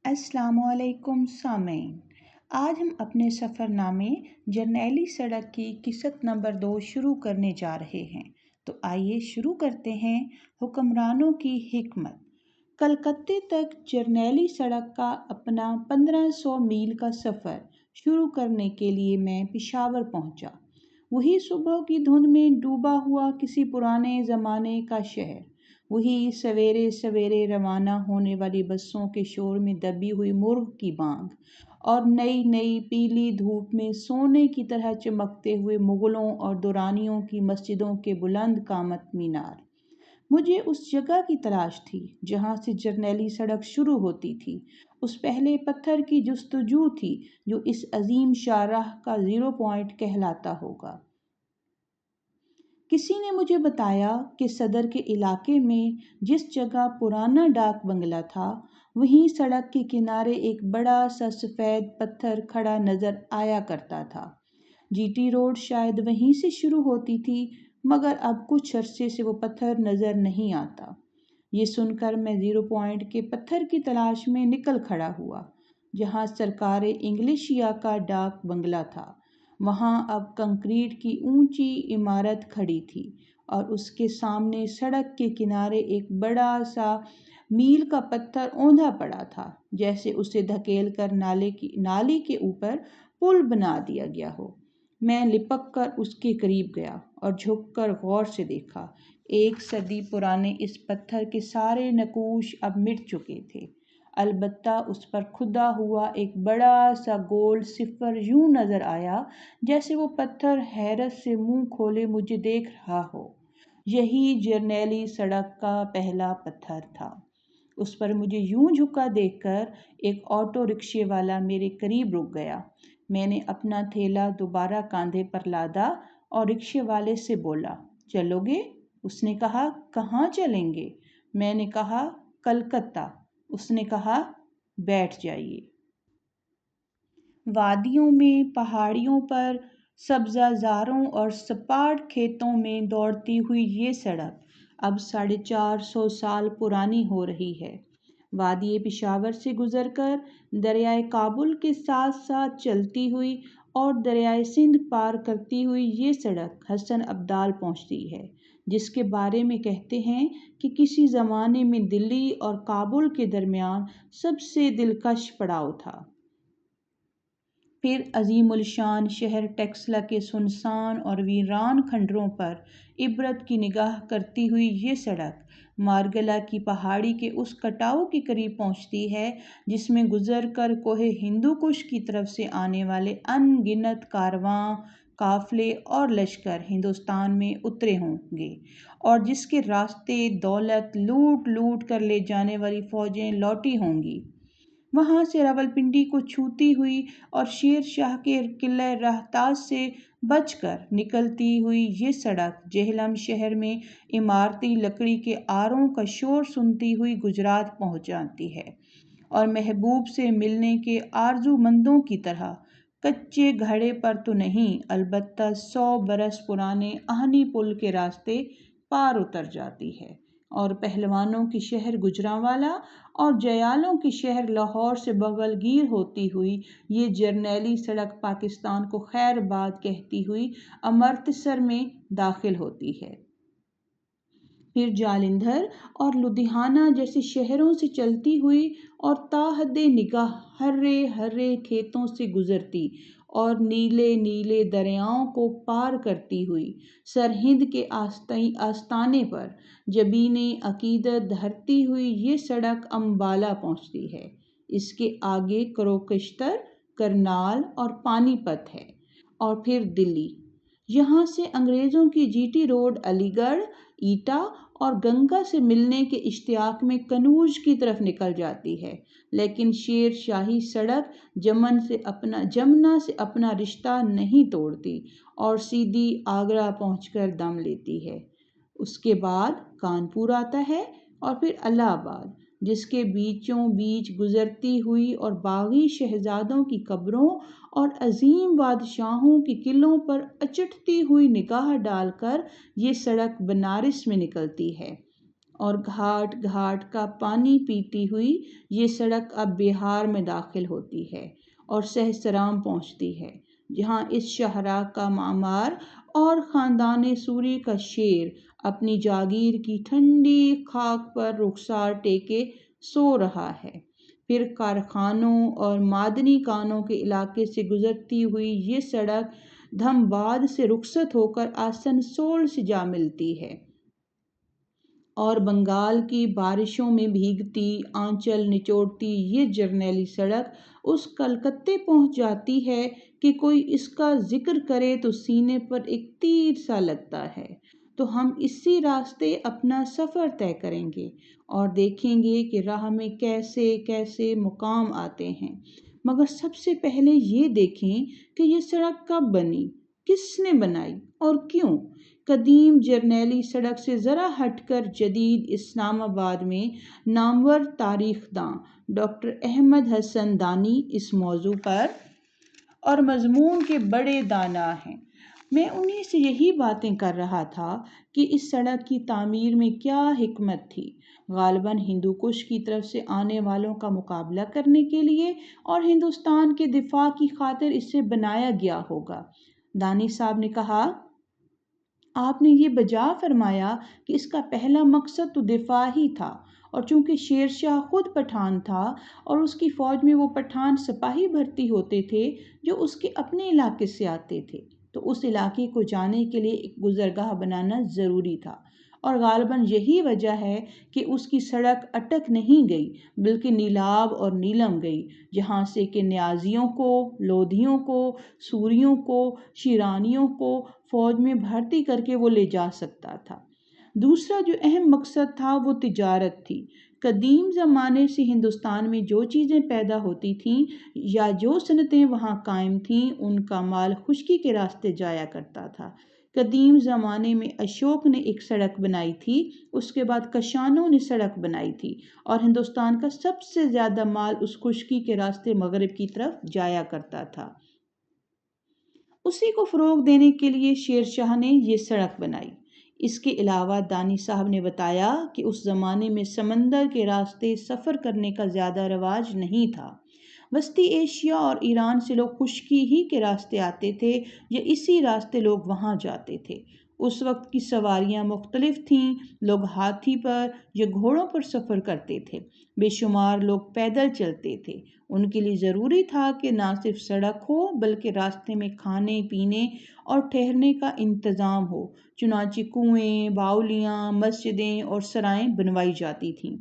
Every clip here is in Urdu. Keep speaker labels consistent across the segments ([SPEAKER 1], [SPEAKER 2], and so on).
[SPEAKER 1] السلام علیکم سامعین، آج ہم اپنے سفر نامے جرنیلی سڑک کی قسط نمبر 2 شروع کرنے جا رہے ہیں۔ تو آئیے شروع کرتے ہیں۔ حکمرانوں کی حکمت۔ کلکتے تک جرنیلی سڑک کا اپنا 1500 میل کا سفر شروع کرنے کے لیے میں پشاور پہنچا۔ وہی صبح کی دھند میں ڈوبا ہوا کسی پرانے زمانے کا شہر، وہی سویرے سویرے روانہ ہونے والی بسوں کے شور میں دبی ہوئی مرغ کی بانگ، اور نئی نئی پیلی دھوپ میں سونے کی طرح چمکتے ہوئے مغلوں اور دورانیوں کی مسجدوں کے بلند قامت مینار۔ مجھے اس جگہ کی تلاش تھی جہاں سے جرنیلی سڑک شروع ہوتی تھی، اس پہلے پتھر کی جستجو تھی جو اس عظیم شاہراہ کا 0 پوائنٹ کہلاتا ہوگا۔ کسی نے مجھے بتایا کہ صدر کے علاقے میں جس جگہ پرانا ڈاک بنگلہ تھا، وہیں سڑک کے کنارے ایک بڑا سا سفید پتھر کھڑا نظر آیا کرتا تھا۔ جی ٹی روڈ شاید وہیں سے شروع ہوتی تھی، مگر اب کچھ عرصے سے وہ پتھر نظر نہیں آتا۔ یہ سن کر میں 0 پوائنٹ کے پتھر کی تلاش میں نکل کھڑا ہوا، جہاں سرکار انگلیشیا کا ڈاک بنگلہ تھا۔ وہاں اب کنکریٹ کی اونچی عمارت کھڑی تھی، اور اس کے سامنے سڑک کے کنارے ایک بڑا سا میل کا پتھر اوندھا پڑا تھا، جیسے اسے دھکیل کر نالی کے اوپر پل بنا دیا گیا ہو۔ میں لپک کر اس کے قریب گیا اور جھک کر غور سے دیکھا۔ 1 صدی پرانے اس پتھر کے سارے نقوش اب مٹ چکے تھے، البتہ اس پر کھدا ہوا ایک بڑا سا گول صفر یوں نظر آیا جیسے وہ پتھر حیرت سے منہ کھولے مجھے دیکھ رہا ہو۔ یہی جرنیلی سڑک کا پہلا پتھر تھا۔ اس پر مجھے یوں جھکا دیکھ کر ایک آٹو رکشے والا میرے قریب رک گیا۔ میں نے اپنا تھیلا دوبارہ کاندھے پر لادا اور رکشے والے سے بولا، چلو گے؟ اس نے کہا، کہاں چلیں گے؟ میں نے کہا، کلکتہ۔ اس نے کہا، بیٹھ جائیے۔ وادیوں میں، پہاڑیوں پر، سبزہ زاروں اور سپاٹ کھیتوں میں دوڑتی ہوئی یہ سڑک اب 450 سال پرانی ہو رہی ہے۔ وادی پشاور سے گزر کر دریائے کابل کے ساتھ ساتھ چلتی ہوئی اور دریائے سندھ پار کرتی ہوئی یہ سڑک حسن ابدال پہنچتی ہے، جس کے بارے میں کہتے ہیں کہ کسی زمانے میں دلی اور کابل کے درمیان سب سے دلکش پڑاؤ تھا۔ پھر عظیم الشان شہر ٹیکسلا کے سنسان اور ویران کھنڈروں پر عبرت کی نگاہ کرتی ہوئی یہ سڑک مارگلہ کی پہاڑی کے اس کٹاؤ کے قریب پہنچتی ہے جس میں گزر کر کوہ ہندو کش کی طرف سے آنے والے ان گنت کارواں، قافلے اور لشکر ہندوستان میں اترے ہوں گے، اور جس کے راستے دولت لوٹ لوٹ کر لے جانے والی فوجیں لوٹی ہوں گی۔ وہاں سے راولپنڈی کو چھوتی ہوئی اور شیر شاہ کے قلعہ راہتاز سے بچ کر نکلتی ہوئی یہ سڑک جہلم شہر میں عمارتی لکڑی کے آروں کا شور سنتی ہوئی گجرات پہنچ جاتی ہے، اور محبوب سے ملنے کے آرزو مندوں کی طرح کچے گھڑے پر تو نہیں، البتہ 100 برس پرانے آہنی پل کے راستے پار اتر جاتی ہے، اور پہلوانوں کی شہر گوجرانوالا اور جیالوں کی شہر لاہور سے بغل گیر ہوتی ہوئی یہ جرنیلی سڑک پاکستان کو خیر باد کہتی ہوئی امرتسر میں داخل ہوتی ہے۔ پھر جالندھر اور لدھیانہ جیسے شہروں سے چلتی ہوئی اور تا حد نگاہ ہرے ہرے کھیتوں سے گزرتی اور نیلے نیلے دریاؤں کو پار کرتی ہوئی سرہند کے آستانے پر جبین عقیدت دھرتی ہوئی یہ سڑک امبالہ پہنچتی ہے۔ اس کے آگے کروکشتر، کرنال اور پانی پت ہے، اور پھر دلی۔ یہاں سے انگریزوں کی جی ٹی روڈ علی گڑھ، ایٹا اور گنگا سے ملنے کے اشتیاق میں کنوج کی طرف نکل جاتی ہے، لیکن شیر شاہی سڑک جمنا سے اپنا رشتہ نہیں توڑتی اور سیدھی آگرہ پہنچ کر دم لیتی ہے۔ اس کے بعد کانپور آتا ہے، اور پھر الہ آباد، جس کے بیچوں بیچ گزرتی ہوئی اور باغی شہزادوں کی قبروں اور عظیم بادشاہوں کے قلعوں پر اچٹتی ہوئی نگاہ ڈال کر یہ سڑک بنارس میں نکلتی ہے، اور گھاٹ گھاٹ کا پانی پیتی ہوئی یہ سڑک اب بہار میں داخل ہوتی ہے اور سہسرام پہنچتی ہے، جہاں اس شاہراہ کا معمار اور خاندان سوری کا شیر اپنی جاگیر کی ٹھنڈی خاک پر رخسار ٹیکے سو رہا ہے۔ پھر کارخانوں اور معدنی کانوں کے علاقے سے گزرتی ہوئی یہ سڑک دھنباد سے رخصت ہو کر آسنسول سے جا ملتی ہے اور بنگال کی بارشوں میں بھیگتی آنچل نچوڑتی یہ جرنیلی سڑک اس کلکتے پہنچ جاتی ہے کہ کوئی اس کا ذکر کرے تو سینے پر ایک تیر سا لگتا ہے۔ تو ہم اسی راستے اپنا سفر طے کریں گے اور دیکھیں گے کہ راہ میں کیسے کیسے مقام آتے ہیں، مگر سب سے پہلے یہ دیکھیں کہ یہ سڑک کب بنی، کس نے بنائی اور کیوں۔ قدیم جرنیلی سڑک سے ذرا ہٹ کر جدید اسلام آباد میں نامور تاریخ داں ڈاکٹر احمد حسن دانی اس موضوع پر اور مضمون کے بڑے دانا ہیں۔ میں انہی سے یہی باتیں کر رہا تھا کہ اس سڑک کی تعمیر میں کیا حکمت تھی، غالباً ہندو کش کی طرف سے آنے والوں کا مقابلہ کرنے کے لیے اور ہندوستان کے دفاع کی خاطر اسے بنایا گیا ہوگا۔ دانی صاحب نے کہا، آپ نے یہ بجا فرمایا کہ اس کا پہلا مقصد تو دفاع ہی تھا، اور چونکہ شیر شاہ خود پٹھان تھا اور اس کی فوج میں وہ پٹھان سپاہی بھرتی ہوتے تھے جو اس کے اپنے علاقے سے آتے تھے، تو اس علاقے کو جانے کے لیے ایک گزرگاہ بنانا ضروری تھا، اور غالباً یہی وجہ ہے کہ اس کی سڑک اٹک نہیں گئی بلکہ نیلاب اور نیلم گئی، جہاں سے کہ نیازیوں کو، لودھیوں کو، سوریوں کو، شیرانیوں کو فوج میں بھرتی کر کے وہ لے جا سکتا تھا۔ دوسرا جو اہم مقصد تھا وہ تجارت تھی۔ قدیم زمانے سے ہندوستان میں جو چیزیں پیدا ہوتی تھیں یا جو صنعتیں وہاں قائم تھیں ان کا مال خشکی کے راستے جایا کرتا تھا۔ قدیم زمانے میں اشوک نے ایک سڑک بنائی تھی، اس کے بعد کشانوں نے سڑک بنائی تھی، اور ہندوستان کا سب سے زیادہ مال اس خشکی کے راستے مغرب کی طرف جایا کرتا تھا۔ اسی کو فروغ دینے کے لیے شیر شاہ نے یہ سڑک بنائی۔ اس کے علاوہ دانی صاحب نے بتایا کہ اس زمانے میں سمندر کے راستے سفر کرنے کا زیادہ رواج نہیں تھا۔ وسطی ایشیا اور ایران سے لوگ خشکی ہی کے راستے آتے تھے یا اسی راستے لوگ وہاں جاتے تھے۔ اس وقت کی سواریاں مختلف تھیں، لوگ ہاتھی پر یا گھوڑوں پر سفر کرتے تھے، بے شمار لوگ پیدل چلتے تھے۔ ان کے لیے ضروری تھا کہ نہ صرف سڑک ہو بلکہ راستے میں کھانے پینے اور ٹھہرنے کا انتظام ہو، چنانچہ کنویں، باولیاں، مسجدیں اور سرائیں بنوائی جاتی تھیں۔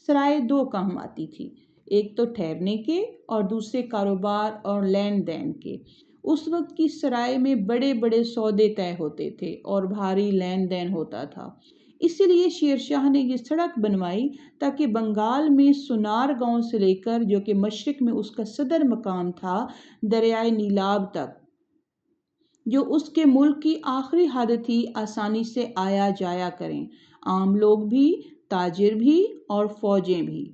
[SPEAKER 1] سرائے دو کام آتی تھی، ایک تو ٹھہرنے کے اور دوسرے کاروبار اور لین دین کے۔ اس وقت کی سرائے میں بڑے بڑے سودے طے ہوتے تھے اور بھاری لین دین ہوتا تھا، اسی لیے شیر شاہ نے یہ سڑک بنوائی تاکہ بنگال میں سنار گاؤں سے لے کر، جو کہ مشرق میں اس کا صدر مقام تھا، دریائے نیلاب تک، جو اس کے ملک کی آخری حد تھی، آسانی سے آیا جایا کریں، عام لوگ بھی، تاجر بھی اور فوجیں بھی۔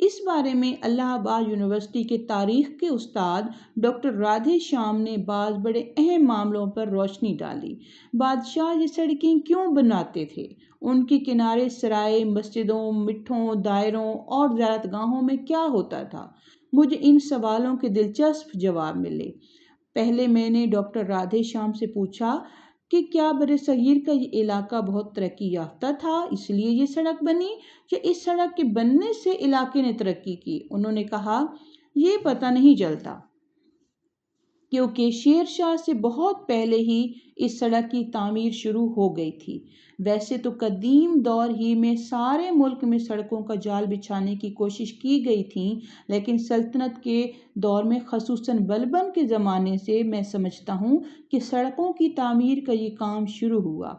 [SPEAKER 1] اس بارے میں الہ آباد یونیورسٹی کے تاریخ کے استاد ڈاکٹر رادھے شیام نے بعض بڑے اہم معاملوں پر روشنی ڈالی۔ بادشاہ یہ سڑکیں کیوں بناتے تھے؟ ان کے کنارے سرائے، مسجدوں، مٹھوں، دائروں اور زیارت گاہوں میں کیا ہوتا تھا؟ مجھے ان سوالوں کے دلچسپ جواب ملے۔ پہلے میں نے ڈاکٹر رادھے شیام سے پوچھا کہ کیا برصغیر کا یہ علاقہ بہت ترقی یافتہ تھا اس لیے یہ سڑک بنی، یا اس سڑک کے بننے سے علاقے نے ترقی کی؟ انہوں نے کہا، یہ پتہ نہیں چلتا، کیونکہ شیر شاہ سے بہت پہلے ہی اس سڑک کی تعمیر شروع ہو گئی تھی۔ ویسے تو قدیم دور ہی میں سارے ملک میں سڑکوں کا جال بچھانے کی کوشش کی گئی تھی، لیکن سلطنت کے دور میں خصوصاً بلبن کے زمانے سے میں سمجھتا ہوں کہ سڑکوں کی تعمیر کا یہ کام شروع ہوا۔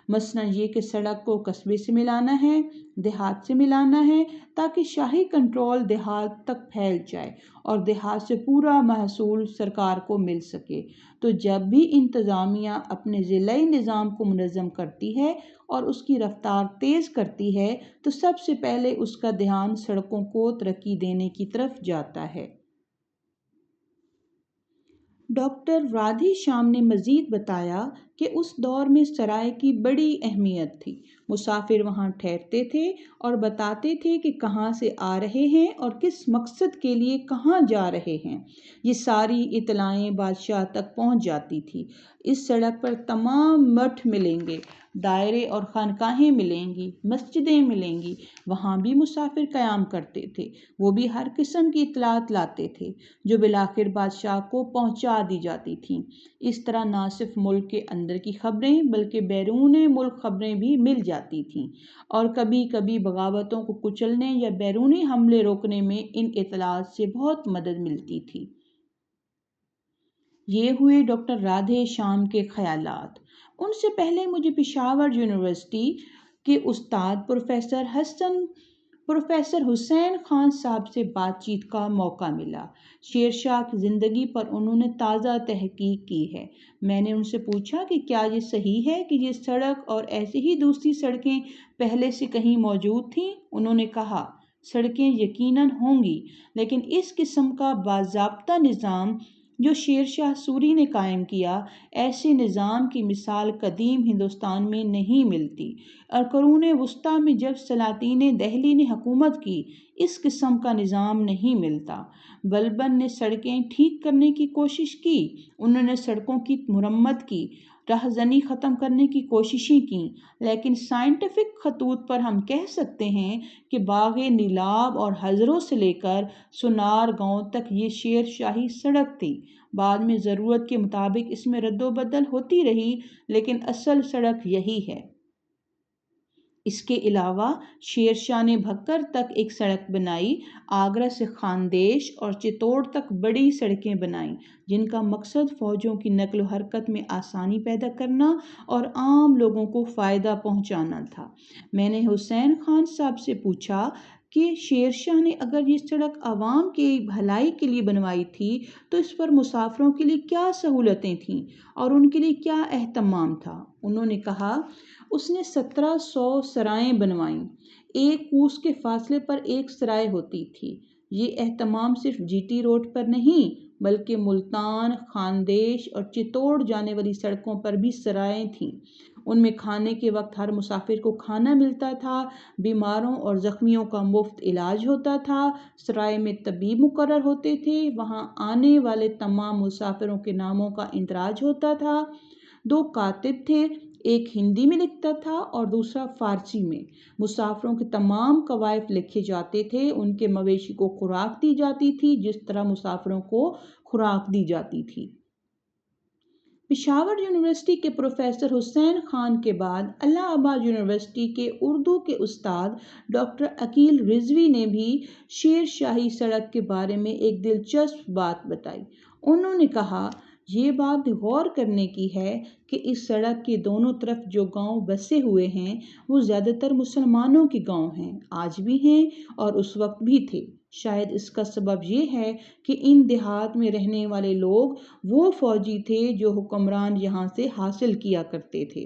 [SPEAKER 1] مثلاً یہ کہ سڑک کو قصبے سے ملانا ہے، دیہات سے ملانا ہے، تاکہ شاہی کنٹرول دیہات تک پھیل جائے اور دیہات سے پورا محصول سرکار کو مل سکے۔ تو جب بھی انتظامیہ اپنے ضلعی نظام کو منظم کرتی ہے اور اس کی رفتار تیز کرتی ہے تو سب سے پہلے اس کا دھیان سڑکوں کو ترقی دینے کی طرف جاتا ہے۔ ڈاکٹر رادھے شیام نے مزید بتایا کہ اس دور میں سرائے کی بڑی اہمیت تھی۔ مسافر وہاں ٹھہرتے تھے اور بتاتے تھے کہ کہاں سے آ رہے ہیں اور کس مقصد کے لیے کہاں جا رہے ہیں۔ یہ ساری اطلاعیں بادشاہ تک پہنچ جاتی تھی۔ اس سڑک پر تمام مٹھ ملیں گے، دائرے اور خانقاہیں ملیں گی، مسجدیں ملیں گی۔ وہاں بھی مسافر قیام کرتے تھے، وہ بھی ہر قسم کی اطلاعات لاتے تھے جو بالآخر بادشاہ کو پہنچا دی جاتی تھیں۔ اس طرح نہ صرف ملک کے اندر کی خبریں بلکہ بیرون ملک خبریں بھی مل جاتی تھیں، اور کبھی کبھی بغاوتوں کو کچلنے یا بیرونی حملے روکنے میں ان اطلاعات سے بہت مدد ملتی تھی۔ یہ ہوئے ڈاکٹر رادھے شام کے خیالات۔ ان سے پہلے مجھے پشاور یونیورسٹی کے استاد پروفیسر حسین خان صاحب سے بات چیت کا موقع ملا۔ شیر شاہ کی زندگی پر انہوں نے تازہ تحقیق کی ہے۔ میں نے ان سے پوچھا کہ کیا یہ صحیح ہے کہ یہ سڑک اور ایسے ہی دوسری سڑکیں پہلے سے کہیں موجود تھیں؟ انہوں نے کہا، سڑکیں یقیناً ہوں گی، لیکن اس قسم کا باضابطہ نظام جو شیر شاہ سوری نے قائم کیا، ایسے نظام کی مثال قدیم ہندوستان میں نہیں ملتی، اور قرون وسطیٰ میں جب سلاطین دہلی نے حکومت کی، اس قسم کا نظام نہیں ملتا۔ بلبن نے سڑکیں ٹھیک کرنے کی کوشش کی، انہوں نے سڑکوں کی مرمت کی، رہزنی ختم کرنے کی کوششیں کیں، لیکن سائنٹیفک خطوط پر ہم کہہ سکتے ہیں کہ باغ نیلاب اور ہزروں سے لے کر سنار گاؤں تک یہ شیر شاہی سڑک تھی۔ بعد میں ضرورت کے مطابق اس میں رد و بدل ہوتی رہی، لیکن اصل سڑک یہی ہے۔ اس کے علاوہ شیر شاہ نے بھکر تک ایک سڑک بنائی، آگرہ سے خاندیش اور چتور تک بڑی سڑکیں بنائیں، جن کا مقصد فوجوں کی نقل و حرکت میں آسانی پیدا کرنا اور عام لوگوں کو فائدہ پہنچانا تھا۔ میں نے حسین خان صاحب سے پوچھا کہ شیر شاہ نے اگر یہ سڑک عوام کی بھلائی کے لیے بنوائی تھی تو اس پر مسافروں کے لیے کیا سہولتیں تھیں اور ان کے لیے کیا اہتمام تھا؟ انہوں نے کہا، اس نے 1700 سرائیں بنوائیں، ایک کوس کے فاصلے پر ایک سرائے ہوتی تھی۔ یہ اہتمام صرف جی ٹی روڈ پر نہیں بلکہ ملتان، خاندیش اور چتور جانے والی سڑکوں پر بھی سرائیں تھیں۔ ان میں کھانے کے وقت ہر مسافر کو کھانا ملتا تھا، بیماروں اور زخمیوں کا مفت علاج ہوتا تھا، سرائے میں طبیب مقرر ہوتے تھے، وہاں آنے والے تمام مسافروں کے ناموں کا اندراج ہوتا تھا۔ 2 کاتب تھے، ایک ہندی میں لکھتا تھا اور دوسرا فارسی میں۔ مسافروں کے تمام کوائف لکھے جاتے تھے، ان کے مویشی کو خوراک دی جاتی تھی جس طرح مسافروں کو خوراک دی جاتی تھی۔ پشاور یونیورسٹی کے پروفیسر حسین خان کے بعد الہ آباد یونیورسٹی کے اردو کے استاد ڈاکٹر عقیل رضوی نے بھی شیر شاہی سڑک کے بارے میں ایک دلچسپ بات بتائی۔ انہوں نے کہا، یہ بات غور کرنے کی ہے کہ اس سڑک کے دونوں طرف جو گاؤں بسے ہوئے ہیں وہ زیادہ تر مسلمانوں کے گاؤں ہیں، آج بھی ہیں اور اس وقت بھی تھے۔ شاید اس کا سبب یہ ہے کہ ان دیہات میں رہنے والے لوگ وہ فوجی تھے جو حکمران یہاں سے حاصل کیا کرتے تھے،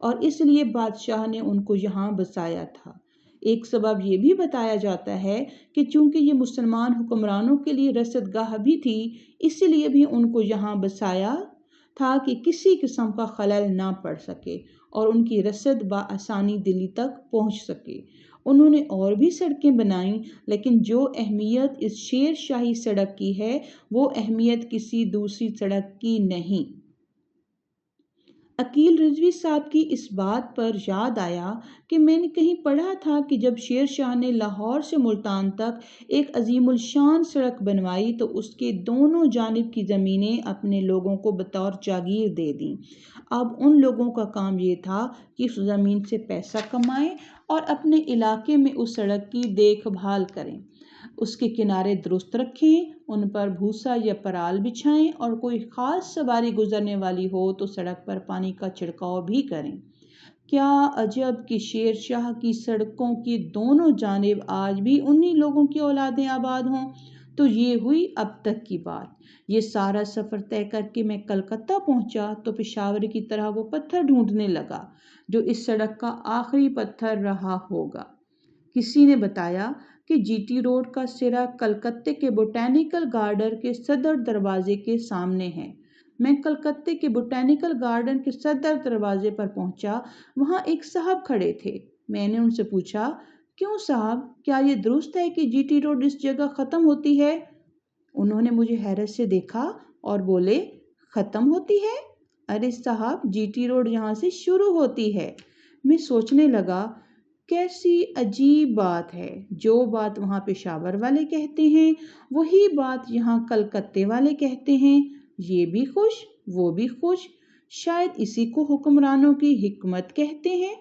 [SPEAKER 1] اور اس لیے بادشاہ نے ان کو یہاں بسایا تھا۔ ایک سبب یہ بھی بتایا جاتا ہے کہ چونکہ یہ مسلمان حکمرانوں کے لیے رسد گاہ بھی تھی، اس لیے بھی ان کو یہاں بسایا تھا کہ کسی قسم کا خلل نہ پڑ سکے اور ان کی رسد بآسانی دلی تک پہنچ سکے۔ انہوں نے اور بھی سڑکیں بنائیں، لیکن جو اہمیت اس شیر شاہی سڑک کی ہے وہ اہمیت کسی دوسری سڑک کی نہیں۔ عقیل رضوی صاحب کی اس بات پر یاد آیا کہ میں نے کہیں پڑھا تھا کہ جب شیر شاہ نے لاہور سے ملتان تک ایک عظیم الشان سڑک بنوائی تو اس کے دونوں جانب کی زمینیں اپنے لوگوں کو بطور جاگیر دے دیں۔ اب ان لوگوں کا کام یہ تھا کہ اس زمین سے پیسہ کمائیں اور اپنے علاقے میں اس سڑک کی دیکھ بھال کریں، اس کے کنارے درست رکھیں، ان پر بھوسا یا پرال بچھائیں، اور کوئی خاص سواری گزرنے والی ہو تو سڑک پر پانی کا چھڑکاؤ بھی کریں۔ کیا عجب کہ شیر شاہ کی سڑکوں کی دونوں جانب آج بھی انہی لوگوں کی اولادیں آباد ہوں۔ تو یہ ہوئی اب تک کی بات۔ یہ سارا سفر طے کر کے میں کلکتہ پہنچا تو پشاور کی طرح وہ پتھر ڈھونڈنے لگا جو اس سڑک کا آخری پتھر رہا ہوگا۔ کسی نے بتایا کہ جی ٹی روڈ کا سرا کلکتے کے بوٹینیکل گارڈن کے صدر دروازے کے سامنے ہے۔ میں کلکتے کے بوٹینیکل گارڈن کے صدر دروازے پر پہنچا۔ وہاں ایک صاحب کھڑے تھے۔ میں نے ان سے پوچھا، کیوں صاحب، کیا یہ درست ہے کہ جی ٹی روڈ اس جگہ ختم ہوتی ہے؟ انہوں نے مجھے حیرت سے دیکھا اور بولے، ختم ہوتی ہے؟ ارے صاحب، جی ٹی روڈ یہاں سے شروع ہوتی ہے۔ میں سوچنے لگا، کیسی عجیب بات ہے، جو بات وہاں پشاور والے کہتے ہیں وہی بات یہاں کلکتے والے کہتے ہیں، یہ بھی خوش وہ بھی خوش۔ شاید اسی کو حکمرانوں کی حکمت کہتے ہیں۔